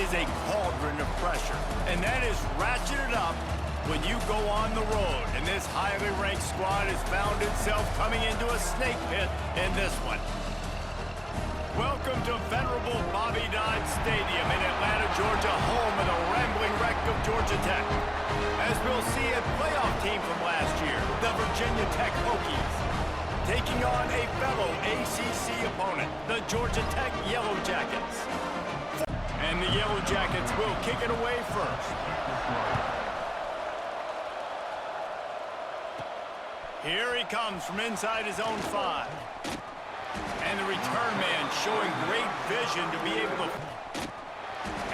is a cauldron of pressure, and that is ratcheted up when you go on the road. And this highly ranked squad has found itself coming into a snake pit in this one. Welcome to venerable Bobby Dodd Stadium in Atlanta, Georgia, home of the rambling wreck of Georgia Tech. As we'll see, a playoff team from last year, the Virginia Tech Hokies, taking on a fellow ACC opponent, the Georgia Tech Yellow Jackets. And the Yellow Jackets will kick it away first. Here he comes from inside his own 5. And the return man showing great vision to be able to...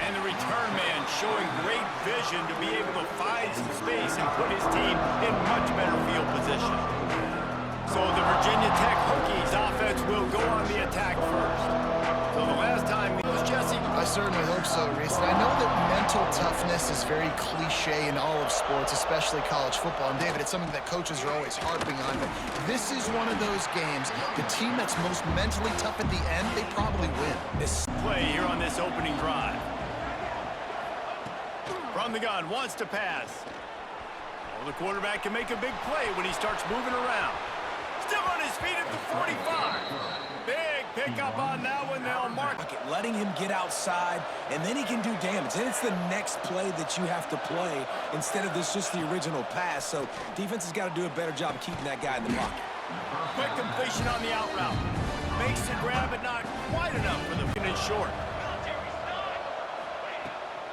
And the return man showing great vision to be able to find some space and put his team in much better field position. So the Virginia Tech Hokies offense will go on the attack first. So the last time it was Jesse. I certainly hope so, Reese. And I know that mental toughness is very cliche in all of sports, especially college football. And David, it's something that coaches are always harping on. But this is one of those games, the team that's most mentally tough at the end, they probably win. This play here on this opening drive. From the gun, wants to pass. Well, the quarterback can make a big play when he starts moving around. Still on his feet at the 45. Big pickup on that one. They'll mark it. Letting him get outside, and then he can do damage. And it's the next play that you have to play instead of this just the original pass. So defense has got to do a better job of keeping that guy in the pocket. Quick completion on the out route. Makes the grab, but not quite enough for the finish short.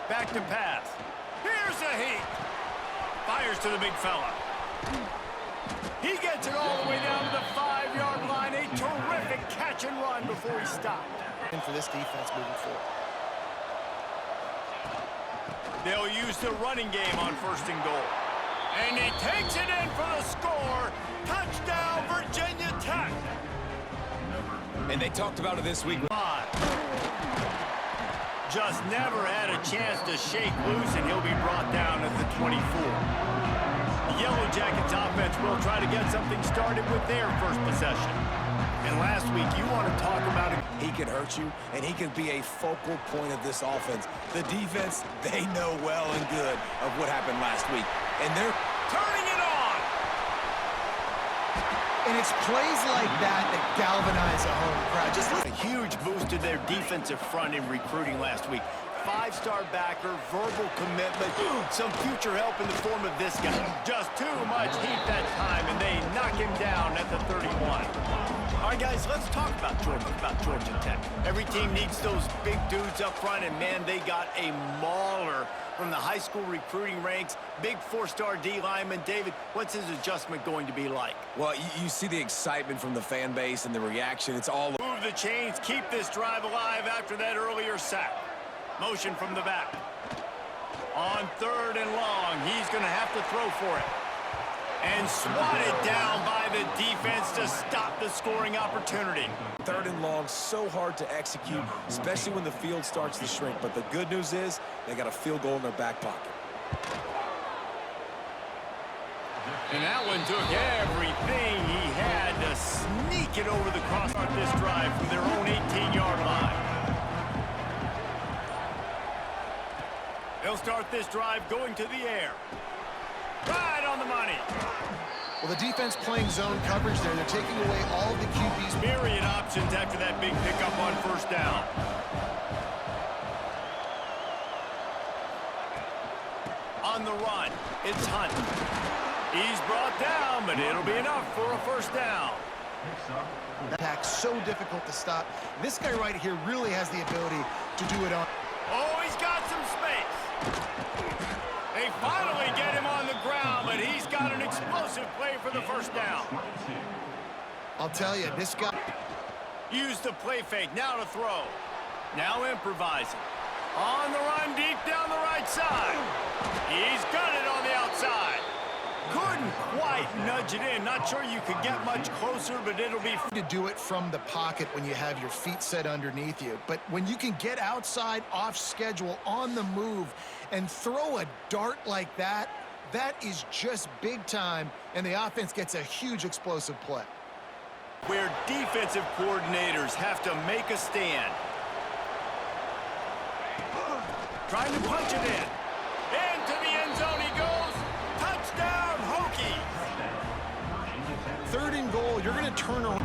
Back to pass. Here's a heat. Fires to the big fella. He gets it all the way down to the 5-yard line. A terrific catch and run before he stopped. And for this defense moving forward. They'll use the running game on 1st and goal. And he takes it in for the score. Touchdown, Virginia Tech. And they talked about it this week. Just never had a chance to shake loose, and he'll be brought down at the 24. The Yellow Jackets offense will try to get something started with their first possession. And last week, you want to talk about it. He can hurt you, and he can be a focal point of this offense. The defense, they know well and good of what happened last week. And they're turning it on. And it's plays like that that galvanize a home crowd. Just a huge boost to their defensive front in recruiting last week. 5-star backer, verbal commitment, some future help in the form of this guy. Just too much heat that time, and they knock him down at the 31. All right, guys, let's talk about Georgia Tech. Every team needs those big dudes up front, and, man, they got a mauler from the high school recruiting ranks. Big 4-star D lineman. David, what's his adjustment going to be like? Well, you see the excitement from the fan base and the reaction. It's all... Move the chains, keep this drive alive after that earlier sack. Motion from the back. On 3rd and long, he's going to have to throw for it. And swatted down by the defense to stop the scoring opportunity. 3rd and long, so hard to execute, especially when the field starts to shrink. But the good news is they got a field goal in their back pocket. And that one took everything he had to sneak it over the crossbar this drive from their own 18-yard line. They'll start this drive going to the air. Right on the money. Well, the defense playing zone coverage there. They're taking away all the QB's myriad options after that big pickup on 1st down. On the run, it's Hunt. He's brought down, but it'll be enough for a 1st down. That pack's so difficult to stop. This guy right here really has the ability to do it on. Oh, he's got some space. They finally get him on the ground, but he's got an explosive play for the 1st down. I'll tell you, this guy... Use the play fake, now to throw. Now improvising. On the run, deep down the right side. He's got it on the outside. Couldn't quite nudge it in. Not sure you could get much closer, but it'll be... to do it from the pocket when you have your feet set underneath you. But when you can get outside, off schedule, on the move, and throw a dart like that, that is just big time, and the offense gets a huge explosive play. Where defensive coordinators have to make a stand. Trying to punch it in. Into the end zone he goes. Touchdown, Hokies. 3rd and goal, you're going to turn around.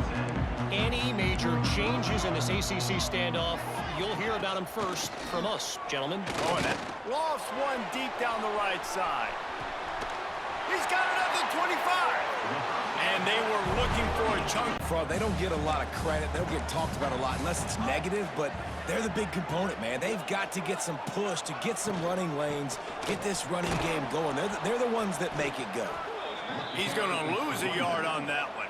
Any major changes in this ACC standoff, you'll hear about them first from us, gentlemen. Oh, and that lofts one deep down the right side. He's got another 25. And they were looking for a chunk. They don't get a lot of credit. They don't get talked about a lot unless it's negative, but they're the big component, man. They've got to get some push, to get some running lanes, get this running game going. They're the ones that make it go. He's going to lose a yard on that one.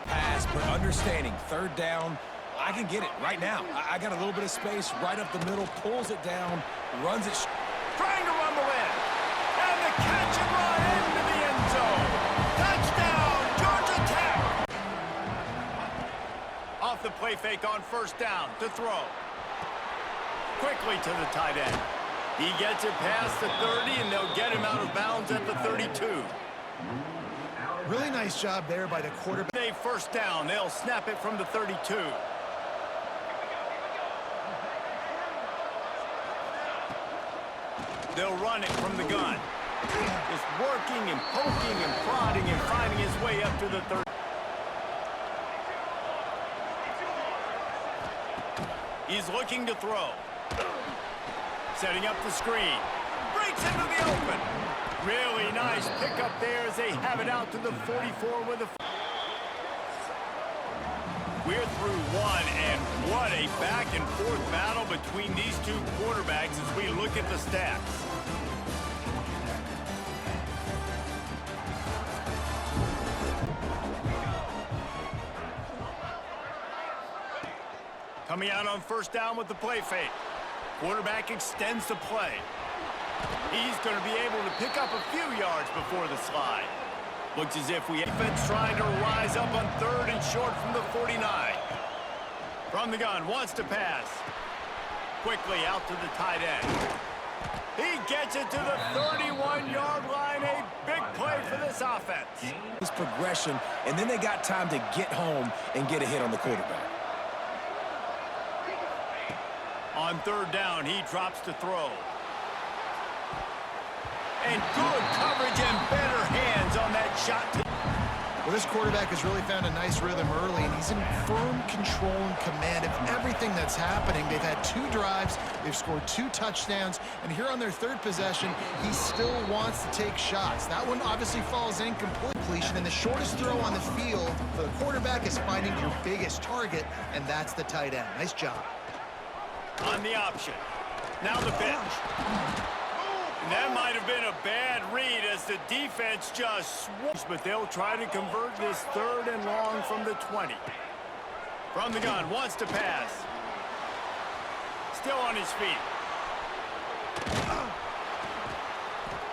Pass, but understanding, 3rd down, I can get it right now. I got a little bit of space right up the middle, pulls it down, runs it. Trying to rumble in. And the catch and run into the end zone. Touchdown, Georgia Tech. Off the play fake on 1st down to throw. Quickly to the tight end. He gets it past the 30, and they'll get him out of bounds at the 32. Really nice job there by the quarterback. They 1st down. They'll snap it from the 32. They'll run it from the gun. Just working and poking and prodding and finding his way up to the 30. He's looking to throw. Setting up the screen. Breaks into the open. Really nice pickup there as they have it out to the 44 with a... We're through one, and what a back-and-forth battle between these two quarterbacks as we look at the stats. Coming out on 1st down with the play fake. Quarterback extends the play. He's going to be able to pick up a few yards before the slide. Looks as if we defense trying to rise up on 3rd and short from the 49. From the gun, wants to pass. Quickly out to the tight end. He gets it to the 31-yard line. A big play for this offense. This progression, and then they got time to get home and get a hit on the quarterback. On 3rd down, he drops to throw. And good coverage and better hands on that shot. Well, this quarterback has really found a nice rhythm early, and he's in firm control and command of everything that's happening. They've had 2 drives, they've scored 2 touchdowns, and here on their 3rd possession, he still wants to take shots. That one obviously falls incomplete. And the shortest throw on the field for the quarterback is finding your biggest target, and that's the tight end. Nice job. On the option. Now the pitch. And that might have been a bad read as the defense just swoops, but they'll try to convert this 3rd and long from the 20. From the gun, wants to pass. Still on his feet.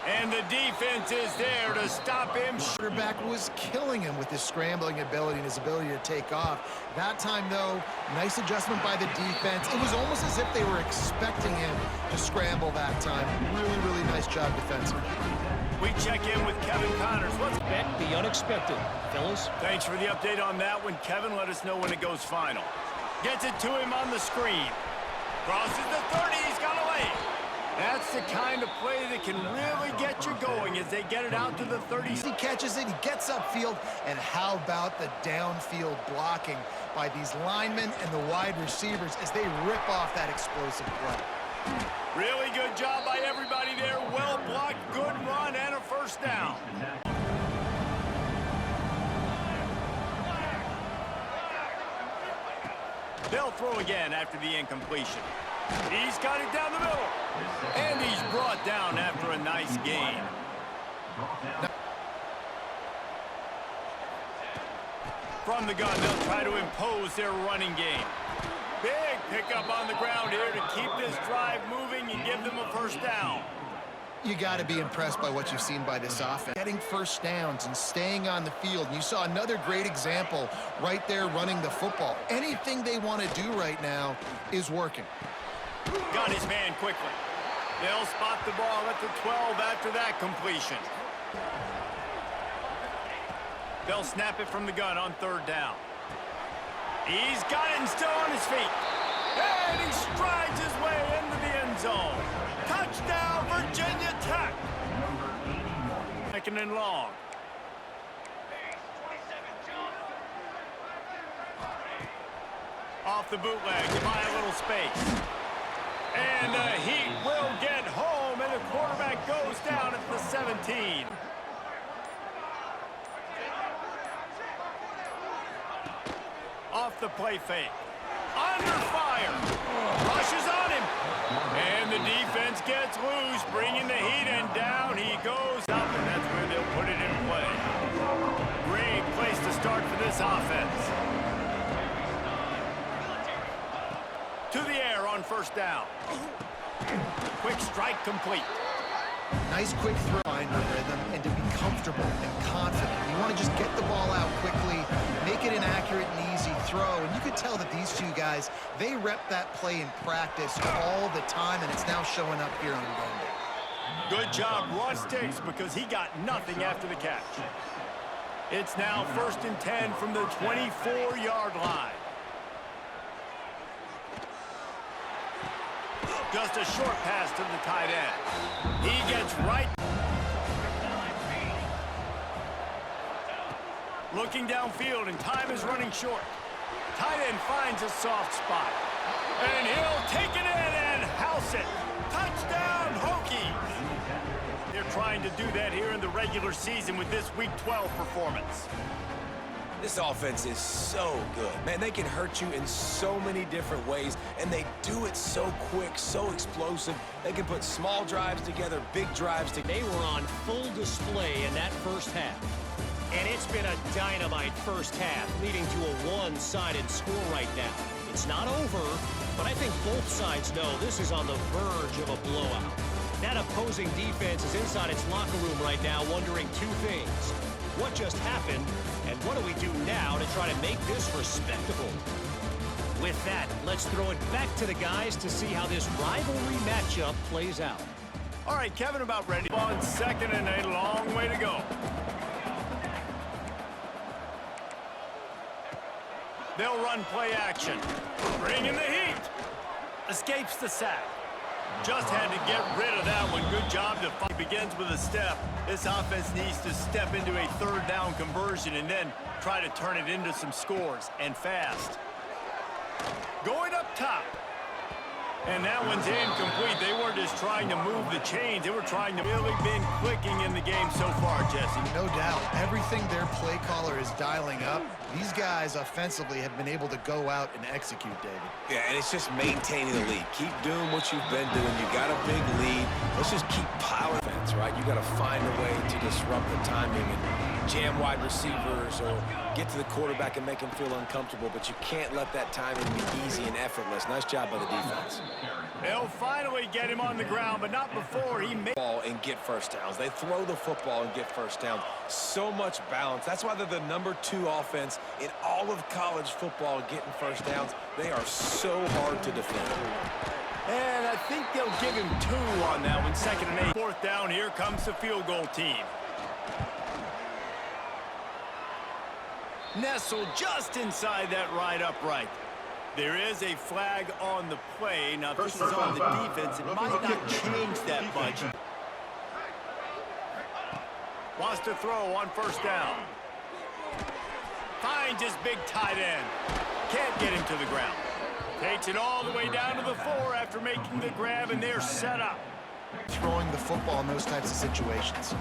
And the defense is there to stop him. Quarterback was killing him with his scrambling ability and his ability to take off. That time, though, nice adjustment by the defense. It was almost as if they were expecting him to scramble that time. Really, really nice job defensively. We check in with Kevin Connors. Let's Expect the unexpected, fellas. Thanks for the update on that one, Kevin. Let us know when it goes final. Gets it to him on the screen. Crosses the 30. He's got a lane. That's the kind of play that can really get you going as they get it out to the 30. He catches it, he gets upfield, and how about the downfield blocking by these linemen and the wide receivers as they rip off that explosive play. Really good job by everybody there. Well blocked, good run, and a 1st down. They'll throw again after the incompletion. He's got it down the middle. And he's brought down after a nice gain. From the gun, they'll try to impose their running game. Big pickup on the ground here to keep this drive moving and give them a 1st down. You got to be impressed by what you've seen by this offense. Getting 1st downs and staying on the field. And you saw another great example right there running the football. Anything they want to do right now is working. Got his man quickly. They'll spot the ball at the 12 after that completion. They'll snap it from the gun on 3rd down. He's got it and still on his feet. And he strides his way into the end zone. Touchdown, Virginia Tech. Second and long. Off the bootleg to buy a little space. And the Heat will get home, and the quarterback goes down at the 17. Off the play fake. Under fire. Rushes on him. And the defense gets loose, bringing the Heat, and down he goes up, and that's where they'll put it in play. Great place to start for this offense. To the air on first down. Quick strike complete. Nice quick throw, find the rhythm, and to be comfortable and confident. You want to just get the ball out quickly, make it an accurate and easy throw. And you could tell that these two guys, they rep that play in practice all the time, and it's now showing up here on game day. Good job, run sticks, because he got nothing after the catch. It's now 1st and 10 from the 24-yard line. Just a short pass to the tight end. He gets right. Looking downfield, and time is running short. Tight end finds a soft spot. And he'll take it in and house it. Touchdown, Hokies! They're trying to do that here in the regular season with this Week 12 performance. This offense is so good. Man, they can hurt you in so many different ways, and they do it so quick, so explosive. They can put small drives together, big drives together. They were on full display in that first half. And it's been a dynamite first half, leading to a one-sided score right now. It's not over, but I think both sides know this is on the verge of a blowout. That opposing defense is inside its locker room right now wondering two things. What just happened, and what do we do now to try to make this respectable? With that, let's throw it back to the guys to see how this rivalry matchup plays out. All right, Kevin, about ready. Ball in 2nd and a long way to go. They'll run play action. Bring in the heat. Escapes the sack. Just had to get rid of that one. Good job to fight. Begins with a step. This offense needs to step into a 3rd down conversion and then try to turn it into some scores, and fast. Going up top. And that one's incomplete. They weren't just trying to move the chains. They were trying to really been clicking in the game so far, Jesse. No doubt. Everything their play caller is dialing up, these guys offensively have been able to go out and execute, David. Yeah, and it's just maintaining the lead. Keep doing what you've been doing. You got a big lead. Let's just keep piling offense, right? You got to find a way to disrupt the timing and jam wide receivers or get to the quarterback and make him feel uncomfortable, but you can't let that timing be easy and effortless. Nice job by the defense. They'll finally get him on the ground, but not before he makes ball and get first downs. They throw the football and get first downs. So much balance. That's why they're the #2 offense in all of college football getting first downs. They are so hard to defend. And I think they'll give him 2 on that one. 2nd and 8. 4th down, here comes the field goal team. Nestled just inside that right upright. There is a flag on the play. Now, this is on the defense. It might not change that much. Wants to throw on 1st down. Finds his big tight end. Can't get him to the ground. Takes it all the way down to the 4 after making the grab, and they're set up. Throwing the football in those types of situations.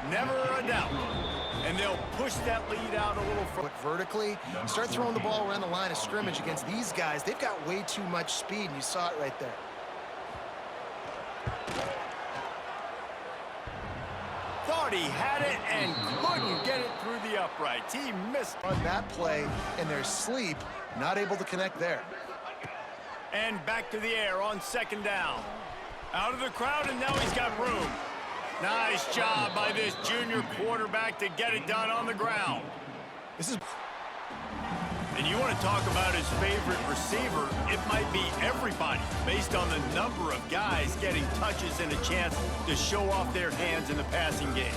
Never a doubt. And they'll push that lead out a little further. Vertically, start throwing the ball around the line of scrimmage against these guys. They've got way too much speed, and you saw it right there. Thought he had it and couldn't get it through the uprights. He missed On that play in their sleep, not able to connect there. And back to the air on 2nd down. Out of the crowd, and now he's got room. Nice job by this junior quarterback to get it done on the ground. This is... And you want to talk about his favorite receiver, it might be everybody, based on the number of guys getting touches and a chance to show off their hands in the passing game.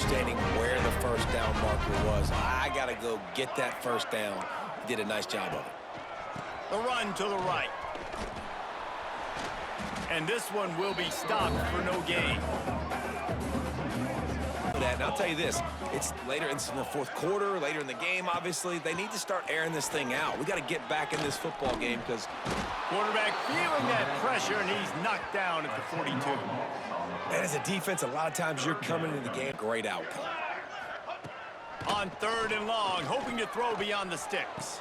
understanding where the first down marker was. I got to go get that first down. He did a nice job of it. The run to the right. And this one will be stopped for no gain. And I'll tell you this, it's later in the fourth quarter, later in the game, obviously. They need to start airing this thing out. We got to get back in this football game because quarterback feeling that pressure, and he's knocked down at the 42. And as a defense, a lot of times you're coming into the game. Great outcome. On 3rd and long, hoping to throw beyond the sticks.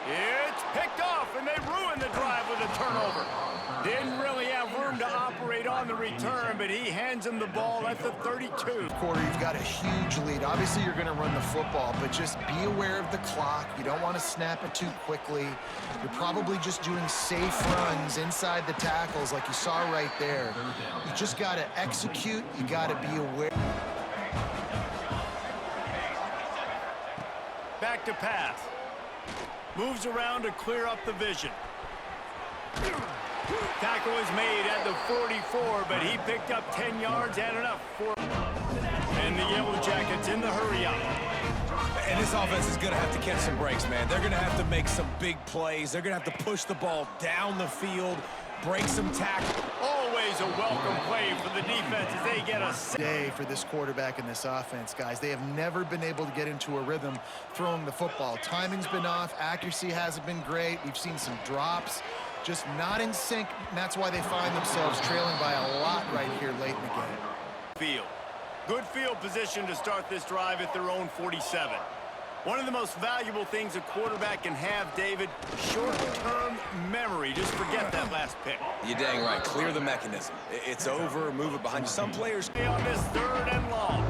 It's picked off, and they ruined the drive with a turnover. Didn't really have room to operate on the return, but he hands him the ball at the 32. Quarter, you've got a huge lead. Obviously, you're going to run the football, but just be aware of the clock. You don't want to snap it too quickly. You're probably just doing safe runs inside the tackles like you saw right there. You just got to execute. You got to be aware. Back to pass. Moves around to clear up the vision. Tackle is made at the 44, but he picked up 10 yards and enough for... And the Yellow Jackets in the hurry-up. And this offense is going to have to catch some breaks, man. They're going to have to make some big plays. They're going to have to push the ball down the field, break some tackle. Always a welcome play for the defense as they get a... Day for this quarterback in this offense, guys. They have never been able to get into a rhythm throwing the football. Timing's been off. Accuracy hasn't been great. We've seen some drops. Just not in sync, and that's why they find themselves trailing by a lot right here late in the game. Field. Good field position to start this drive at their own 47. One of the most valuable things a quarterback can have, David, short-term memory. Just forget that last pick. You're dang right. Clear the mechanism. It's over. Move it behind you. Some players... On this 3rd and long.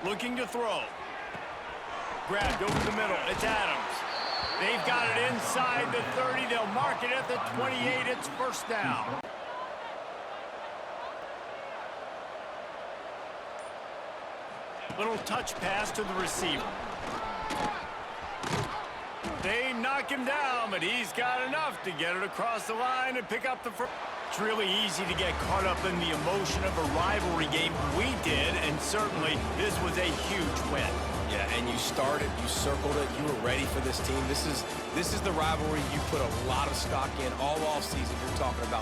Looking to throw. Grabbed over the middle. It's Adams. They've got it inside the 30. They'll mark it at the 28. It's first down. Little touch pass to the receiver. They knock him down, but he's got enough to get it across the line and pick up the first. It's really easy to get caught up in the emotion of a rivalry game. We did, and certainly this was a huge win. Yeah, and you started, you circled it, you were ready for this team. This is the rivalry you put a lot of stock in all offseason. You're talking about